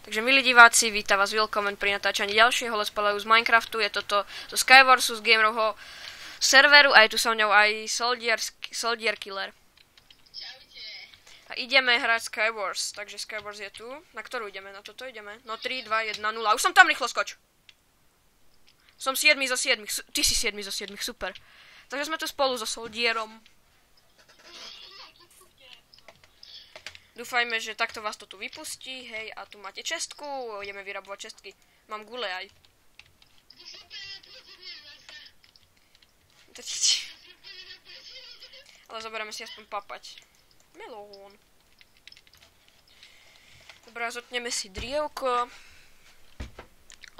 Takže milí diváci, vítam vás Willkommen pri natáčaní ďalšieho Let's Playu z Minecraftu. Je toto zo Skywarsu, z Gamerovho serveru a je tu so mňou aj Soldier Killer. Čaute. A ideme hrať Skywars, takže Skywars je tu. Na ktorú ideme? Na toto ideme? No 3, 2, 1, 0. Už som tam, rýchlo skoč. Som 7 zo 7. Ty si 7 zo 7, super. Takže sme tu spolu so Soldierom. Dúfajme, že takto vás to tu vypustí, hej, a tu máte čestku, ideme vyrabovať čestky. Mám gule aj. Ale zoberieme si aspoň papať. Melón. Dobre, zotneme si drievko.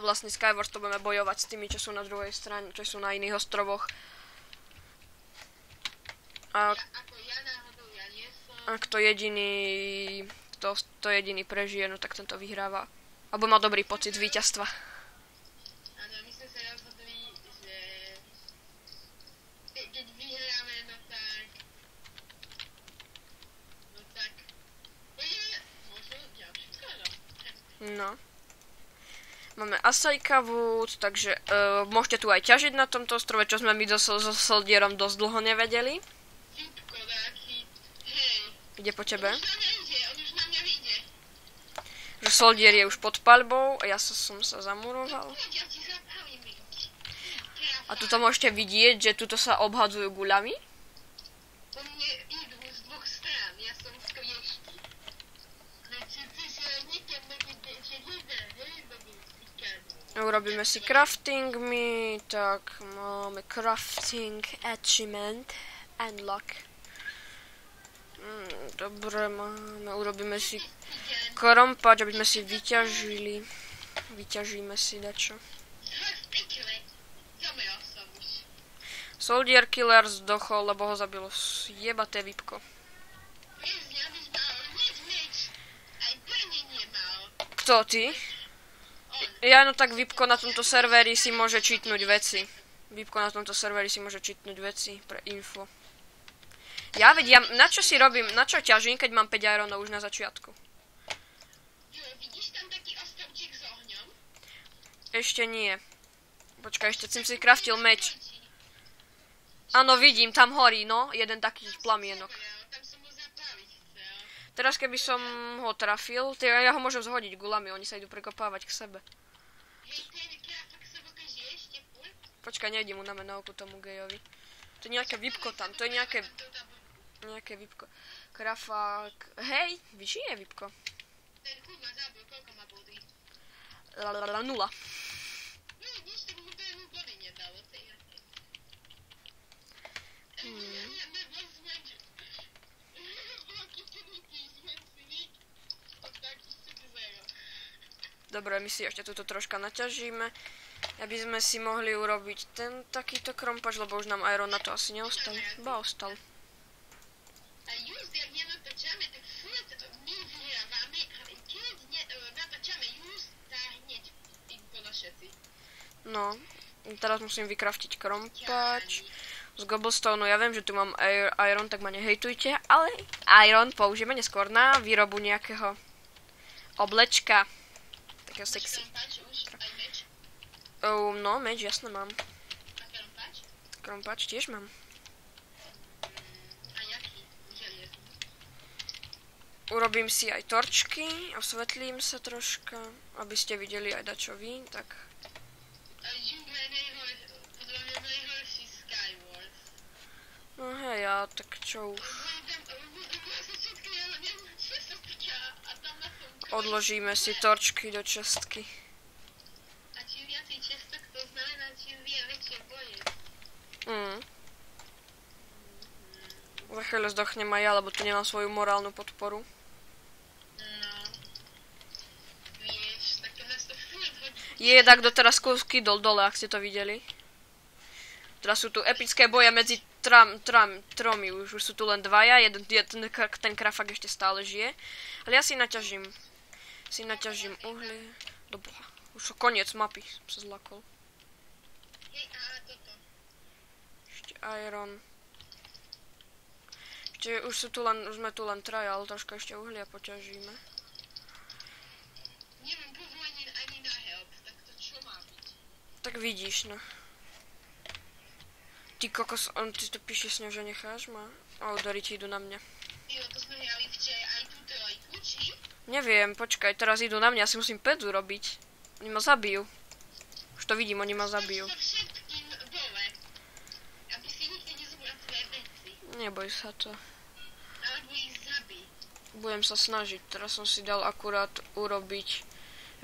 Vlastne Skywars to budeme bojovať s tými, čo sú na druhej strane, čo sú na iných ostrovoch. A kto jediný prežije, no tak tento vyhráva. Alebo má dobrý pocit z víťazstva. Áno, my sme sa rozhodli, že keď vyhráme, no tak možno ďalší skoro. No. Máme Asajka Wood, takže môžete tu aj ťažiť na tomto ostrove, čo sme my so Soldierom dosť dlho nevedeli. Ide po tebe. On už na mňa vyjde. Že Soldier je už pod paľbou a ja som sa zamuroval. Ja ti zapravím. A tuto môžete vidieť, že tuto sa obhadzujú guľami. Po mne idú z dvoch strán, ja som v kliešti. Urobíme si crafting my, tak máme crafting achievement unlock. Dobre, urobíme si krompač, aby sme si vyťažíme si dačo. Soldier Killer zdochol, lebo ho zabilo jebaté vypko. Kto, ty? Ja, no tak vypko na tomto serveri si môže čítnuť veci. Vypko na tomto serveri si môže čítnuť veci pre info. Ja vedia, na čo si robím, na čo ťažím, keď mám 5 ironov už na začiatku? Vidíš tam taký ostrovček s ohňom? Ešte nie. Počkaj, ešte som si craftil meč. Áno, vidím, tam horí, no, jeden taký plamienok. Tam som ho zaplaviť chcel. Teraz keby som ho trafil, ja ho môžem zhodiť gulami, oni sa idú prekopávať k sebe. Hej, ten krafak sa pokaží ešte furt? Počkaj, nejde mu na menovku tomu gejovi. To je nejaké vypko tam, to je nejaké vypko. Krafák, hej, vyžije vypko. Ten chud ma zabil, koľko má body? 0. No vidíš, tak mu to jednu body nedalo, to je jaké. Dobre, my si ešte toto troška naťažíme. Aby sme si mohli urobiť ten takýto krompač, lebo už nám iron na to asi neostal. Ba ostal. A just jak nenatáčame, tak furt my vyhrávame, ale keď natáčame just, tak hneď vypolo všetci. No, teraz musím vykraftiť krompač. Z Gobblestone, ja viem, že tu mám iron, tak ma nehejtujte, ale iron použijeme neskôr na výrobu nejakého oblečka. Takého sexy. No, meč, jasne mám. A krompač? Krompač tiež mám. A jaký? Železný. Urobím si aj torčky, osvetlím sa troška, aby ste videli aj dačo vy, tak... A Juve podľa mňa najhorší Skywars. No hej, ja tak čo už... Odložíme si torčky do čestky. Za chvíľu zdochnem aj ja, lebo tu nemám svoju morálnu podporu. No. Vieš, tak to nás to furt hodí. Tak doteraz skydol dole, ak ste to videli. Teraz sú tu epické boje medzi tromi, už sú tu len dvaja, ten krafak ešte stále žije. Ale ja si naťažím uhlie. Doboha, už je koniec mapy, som sa zlakol. Hej, a toto. Ešte iron. Už sme tu len traja, ale troška ešte uhlia poťažíme. Nemám Tak vidíš, no. Ty kokos, ty to píše s ňou, že necháš ma? Oudory ti idú na mňa. Jo, to sme hrali včera aj tú trojku, či? Neviem, počkaj, teraz idú na mňa, asi musím pedu robiť. Oni ma zabijú. Už to vidím, oni ma zabijú. Sa všetkým dole, aby si nikde nezobral tvoje veci. Neboj sa to. Alebo ich zabij. Budem sa snažiť, teraz som si dal akurát urobiť,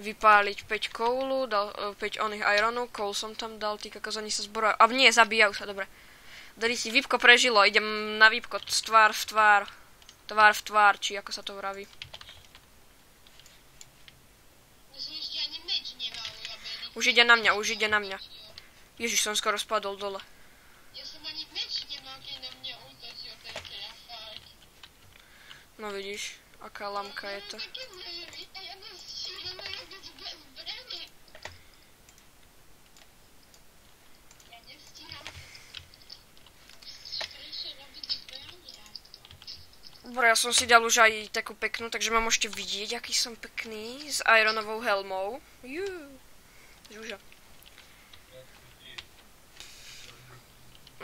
vypáliť 5 koulu, dal 5 oných ironov, koul som tam dal, tí kokos, oni sa zborujú. A nie, zabíjajú sa, dobre. Dali si, Vipko prežilo, idem na Vipko, tvár v tvár. Tvár v tvár, či ako sa to vraví. Ja som ešte ani meč nemal urobený. Už ide na mňa, už ide na mňa. Ježiš, som skoro spadol dole. Ja som ani meč nemal, keď na mňa útočil ten krafák. No vidíš, aká lamka je to. Také nervy, a ja nestíham robiť bez zbrane. Ja nestíham ešte robiť zbrania. Dobre, ja som si dal už aj takú peknú, takže ma môžete vidieť, aký som pekný, s ironovou helmou. Žuža.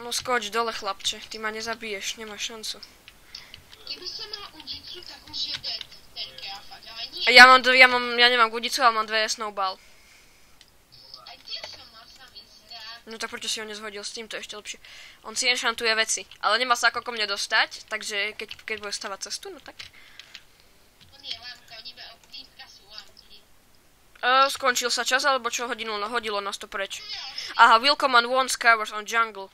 No skoč dole, chlapče, ty ma nezabiješ, nemáš šancu. Keby som mal udicu, tak už je dead ten krafák, ale nie. Ja nemám gudicu, ale mám 2 snowball. Aj tie som mal sami zdá. No tak prečo si ho nezhodil s tým, to je ešte lepšie. On si enchantuje veci, ale nemá sa ako ko mne dostať, takže keď bude stavať cestu, no tak. On je lámka, oni výtka sú lámky. Skončil sa čas, alebo čo hodilo nás to preč. Aha, Willcoman won Skywars on Jungle.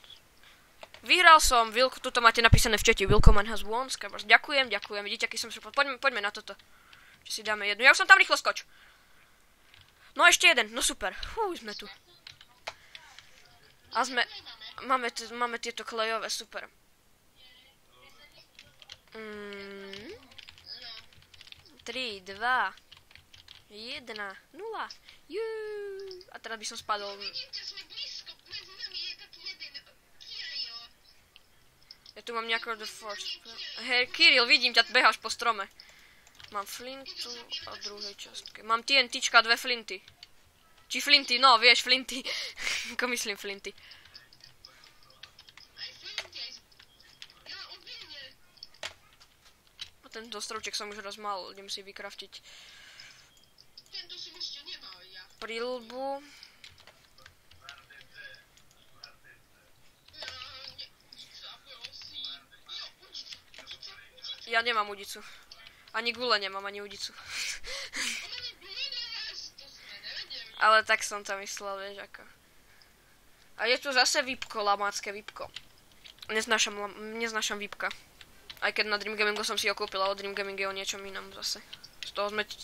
Vyhral som, tuto máte napísané v čete, Willcoman has won Skywars. Ďakujem, vidíte, aký som super. Poďme na toto. Čo si dáme jednu. Ja už som tam rýchlo skoč. No ešte jeden, no super. Sme tu. A máme tieto klejové, super. 3, 2, 1, 0. A teraz by som spadol. Vidíte, sme blízko, medzi nami je taký jeden Kirill. Ja tu mám nejakého The Force. Hej, Kirill, vidím ťa, beháš po strome. Mám flintu a druhej častke. Mám TNTčka a 2 flinty. Či flinty, no, vieš, flinty. Ako myslím flinty. Aj flinty, aj... Ja, obvine. A tento strovček som už raz mal, idem si vykraftiť Tento som ešte nemal ja. príľbu. Udica, prosím. Jo, udica. Ja nemám udicu. Ani gule nemám, ani udicu. Ona nebude raz, to sme nevedeli. Ale tak som to myslel, vieš ako. A je tu zase Vipko, lamácké Vipko. Neznášam Vipka. Aj keď na Dream Gamingu som si ho kúpil, ale Dream Gaming je o niečom inom zase. Z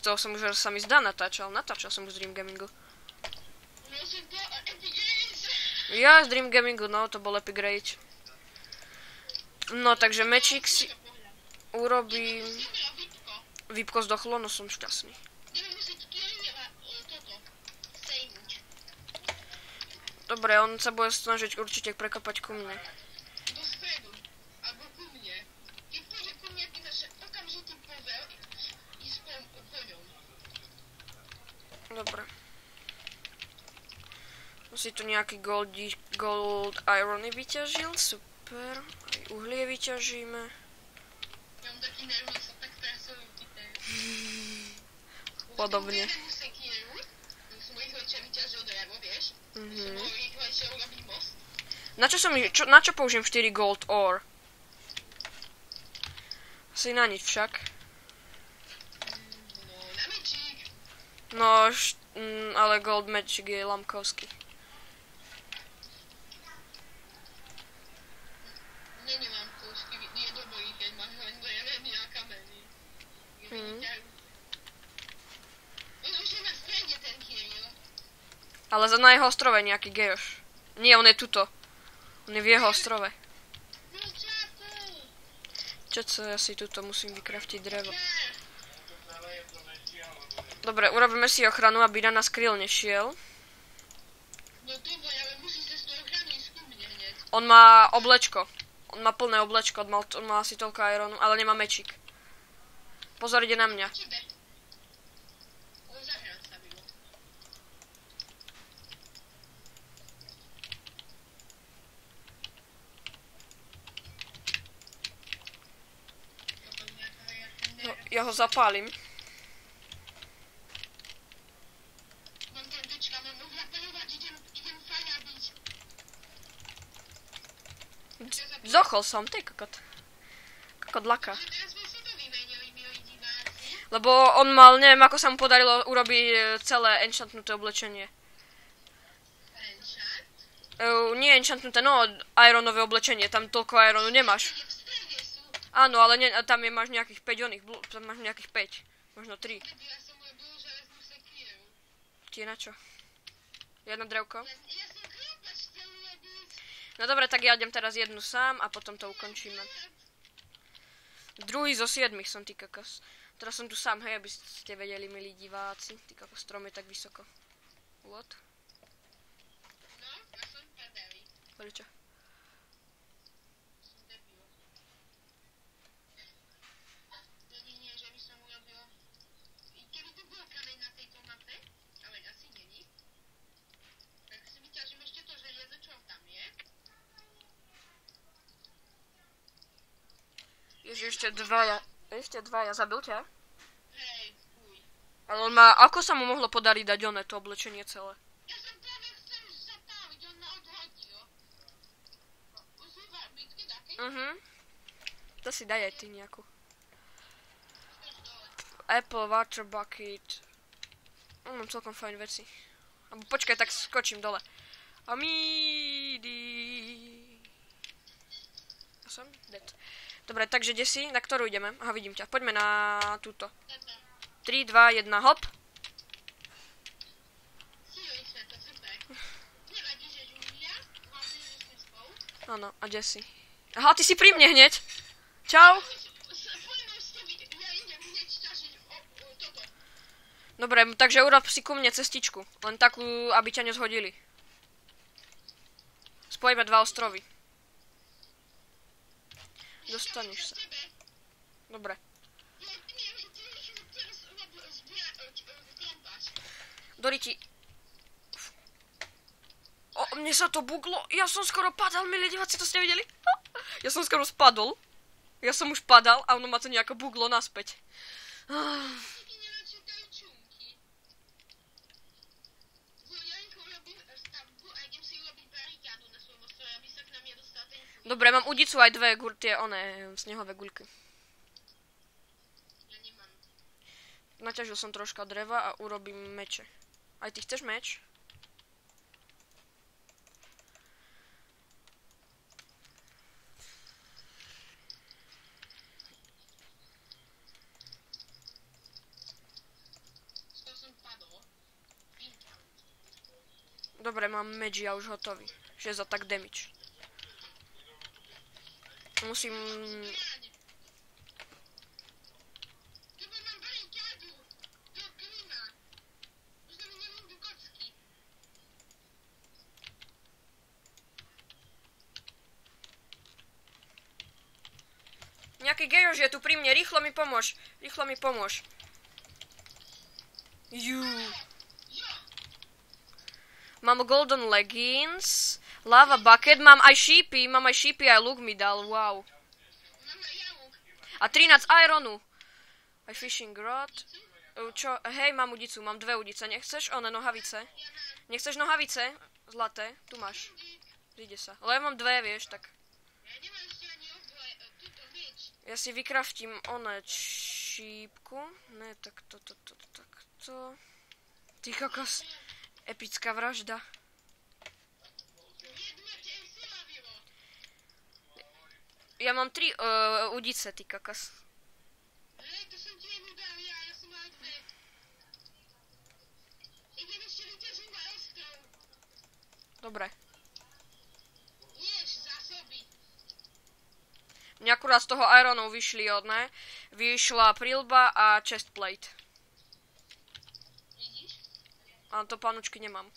toho som už sa mi zdá natáčal som už z Dream Gamingu. Ja som to a Epic Games. Ja z Dream Gamingu, no to bol Epic Rage. No takže mečík si urobím. Zomrel Vipko. Vipko zdochlo, no som šťastný. Budeme musieť Kirilla toto sejmuť. Dobre, on sa bude snažiť určite prekopať ku mne. Do stredu. Alebo ku mne. Keď pôjde ku mne, ty máš okamžitý povel ísť po ňom. Dobre. Si tu nejaký gold irony vyťažil, super. Aj uhlie vyťažíme. Ja mám taký nerv, že sa tak stresujú teraz. Podobne. Jeden sekieru, som rýchlejšie vyťažil drevo, vieš? Som mohol rýchlejšie urobiť most. Na čo použijem 4 gold ore? Asi na nič však. No, na mečík. No, ale gold magic je lamkovský. Není lamkovský, je dobrý, keď máš len drevený a kamenný. On už je na strede, ten Kirill. Ale na jeho ostrove nejaký gejoš. Nie, on je tuto. On je v jeho ostrove. No čapu! Ja si tuto musím vykraftiť drevo. Dobre, urobíme si ochranu, aby na nás Krill nešiel. No dobre, ale musí sa z toho ochrany ísť ku mne hneď. On má oblečko. On má plné oblečko, on má asi toľko ironu, ale nemá mečík. Pozor, ide na mňa. Tebe. On zahrám sa bylo. ja ho zapálim. Mám tam dečka, mám zapaľovať, idem faja byť. Zochol som, ty kokot. Kokot laka. Že teraz sme si to vymenili, milí diváci. Lebo on mal, neviem ako sa mu podarilo urobiť celé enchantnuté oblečenie. Enchant? Nie enchantnuté, no ironové oblečenie, tam toľko ironu nemáš. V strede sú. Áno, ale tam máš nejakých 5 oných, tam máš nejakých 5, možno 3. Ja som robil železnú sekieru. Ti na čo? Jedno drevko? Ja som chrápač chcel robiť. No dobre, tak ja idem teraz jednu sám a potom to ukončíme. Druhý zo 7 som, ty kokos. Teraz som tu sám, hej, aby ste vedeli, milí diváci. Ty kokos, strom je tak vysoko. What? No, ja som padavý. Prečo? Som debil. Jedine, že by som urobil... Keby tu bol kameň na tejto mape, ale asi není, tak si vyťažím ešte to želiezo, čo tam je. Ježi, ešte dvaja, zabil ťa? Hej, fuj. Ale on má, ako sa mu mohlo podariť dať oné to oblečenie celé? Ja som práve chcel zapáliť, on ma odhodil. Užíva bitky také? To si daj aj ty nejakú. Skoč dole. Apple, water bucket. Mám celkom fajn veci. Abo počkaj, tak skočím dole. Amidi. Ja som dead. Dobre, takže kde si? Na ktorú ideme? Aha, vidím ťa. Poďme na túto. 3, 2, 1, hop. Síly sme to, super. Nevadí, že Julia, hlavne, že sme spolu. Áno, a kde si? Aha, ty si pri mne hneď. Čau. Poďme s tebou, ja idem hneď ťažiť toto. Dobre, takže urob si ku mne cestičku. Len takú, aby ťa nezhodili. Spojíme 2 ostrovy. Dostaneš sa. Dobre. Dori ti... O, mne sa to buglo. Ja som skoro padal, milí diváci, to ste videli? Ja som skoro spadol. Ja som už padal a ono ma to nejako buglo naspäť. Dobre, mám udicu aj 2 tie snehové guľky. Ja nemám. Naťažil som troška dreva a urobím meče. Aj ty chceš meč? Dobre, mám meč ja už hotový. Že za tak damage. Musím... Nejaký gejož je tu pri mne, rýchlo mi pomôž. Rýchlo mi pomôž. Jú. Mám golden leggings, lava bucket, mám aj šípy, aj luk mi dal, wow. A 13 ironu. Aj fishing rod. Čo, hej, mám udicu, mám 2 udice, nechceš one nohavice? Nechceš nohavice? Zlaté, tu máš. Zíde sa. Ale ja mám 2, vieš, tak. Ja si vykraftím šípku. Ne, tak to. Ty kokos. Epická vražda. Ja mám 3 udice, ty kokos. Hej, to som ti jednu dal ja som mal 2. Idem ešte vyťažiť na ostrov. Dobre. Ješ, zásoby. Mne akurát z toho ironu vyšla prilba a chestplate. Vidíš? A to panučky nemám.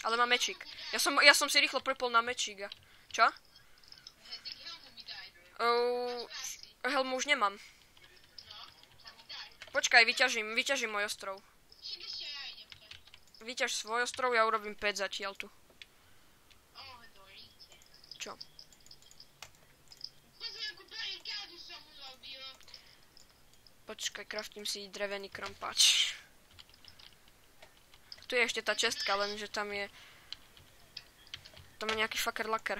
Ale mám mečík. Ja som si rýchlo prepol na mečík. Čo? Helmu už nemám. Počkaj, vyťažím môj ostrov. Vyťaž svoj ostrov, ja urobím 5 zatiaľ tu. Čo? Počkaj, kraftím si drevený krompač. Tu je ešte tá čestka, lenže tam je... Tam je nejaký fucker laker.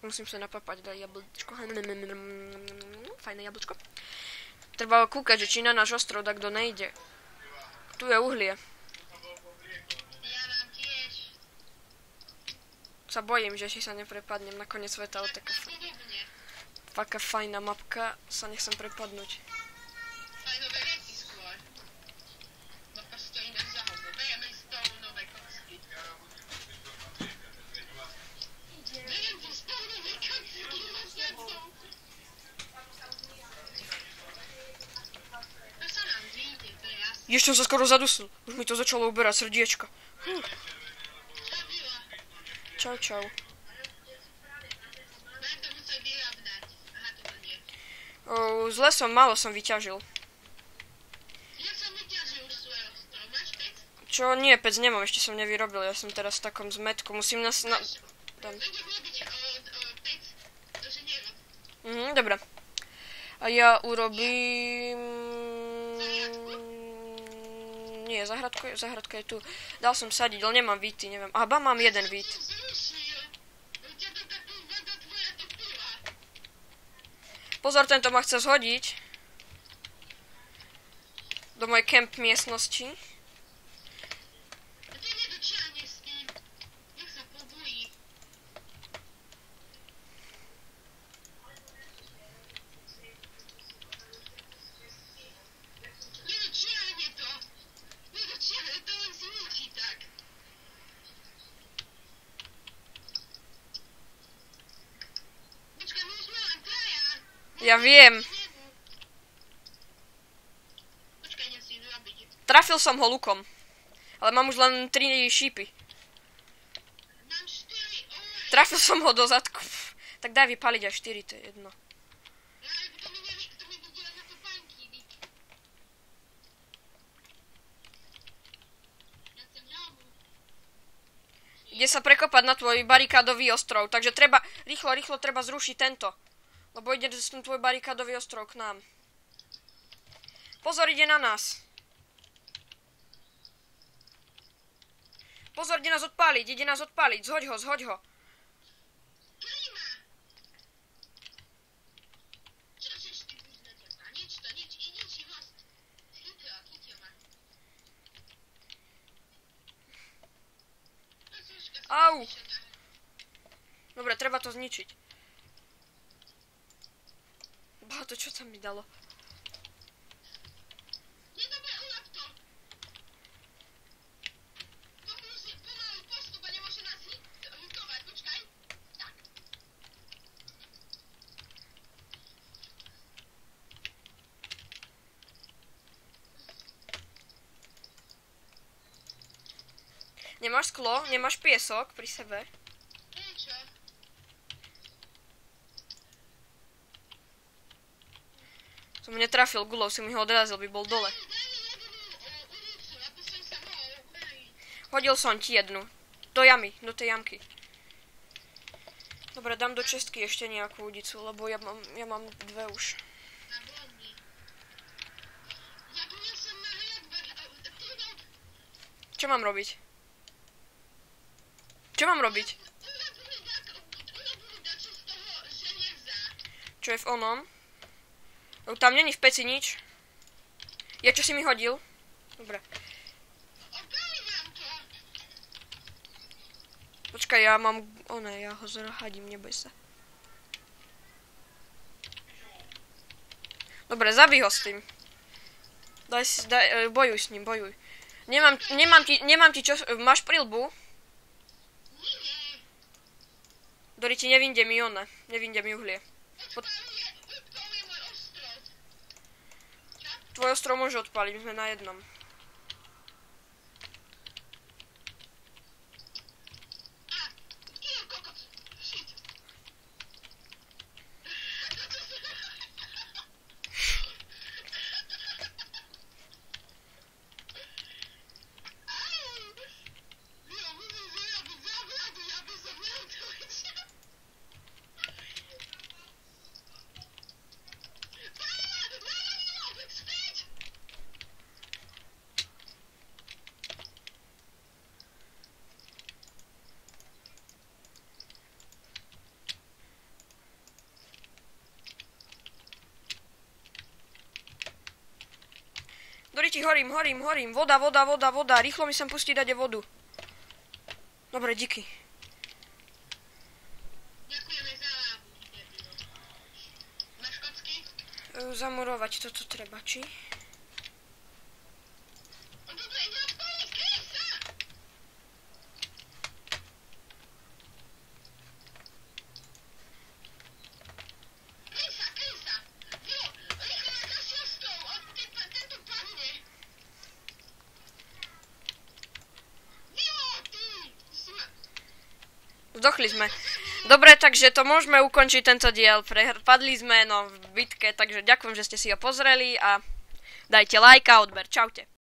Musím sa napapať, dať jablčko. Fajné jablčko. Treba kúkať, že či na náš ostrov tak kto nejde. Tu je uhlie. Sa bojím, že si sa neprepadnem na koniec sveta, ale taká fajná mapka, sa nechcem prepadnúť. Fajnové veci skôr. Mapa stojí na zahodu. Bejeme z toho nové kocky. Bejem z toho nové kocky. To sa nám vyjde, to je jasné. Ještě som sa skoro zadusil. Už mi to začalo uberať srdiečka. Čau, čau. Budem to musieť vyrovnať. Aha, to nie. Zle som, málo som vyťažil. Ja som vyťažil už svoj ostrov. Máš pec? Čo? Nie, pec nemám, ešte som nevyrobil. Ja som teraz v takom zmetku. Musím tam. Budem robiť pec do ženierov. Dobre. A ja urobím... Nie, zahradka je tu. Dal som sadiť, ale nemám víty, neviem. Aha, mám jeden vít. Pozor, tento ma chce zhodiť. Do mojej camp miestnosti. Ja viem. Trafil som ho lukom. Ale mám už len 3 šípy. Trafil som ho do zadku. Tak daj vypaliť aj 4, to je jedno. Ide sa prekopať na tvoj barikádový ostrov, takže treba, rýchlo treba zrušiť tento. Lebo ide ten tvoj barikádový ostrov k nám. Pozor, ide na nás. Pozor, ide nás odpáliť, zhoď ho. Au. Dobre, treba to zničiť. To čo tam mi dalo? Nemáš sklo? Nemáš piesok pri sebe? Som netrafil gulou, si mi ho odrazil, by bol dole. Hodil som ti jednu. Do jamy, do tej jamky. Dobre, dám do čestky ešte nejakú udicu, lebo ja mám 2 už. Čo mám robiť? Čo je v onom? Tam není v peci nič. Ja čo si mi hodil? Dobre. Počkaj, ja mám... ja ho zahadím, neboj sa. Dobre, zabij ho s tým. Bojuj s ním, bojuj. Nemám ti čo... Máš prilbu? Dori ti nevinde mi uhlie. Tvoj ostrov môže odpáliť, my sme na jednom. Briti, horím. Voda. Rýchlo mi sem pustí dať vodu. Dobre, díky. Ďakujeme za lávu. Máš kocky? Zamurovať toto treba, či? Toto ide odpaliť, kryj sa! Kryj sa! Jo, rýchlo na kasiastov, tento padne. Jo, ty! Zdochli sme. Dobre, takže to môžeme ukončiť tento diel. Padli sme v bitke, takže ďakujem, že ste si ho pozreli a dajte like a odber. Čaute.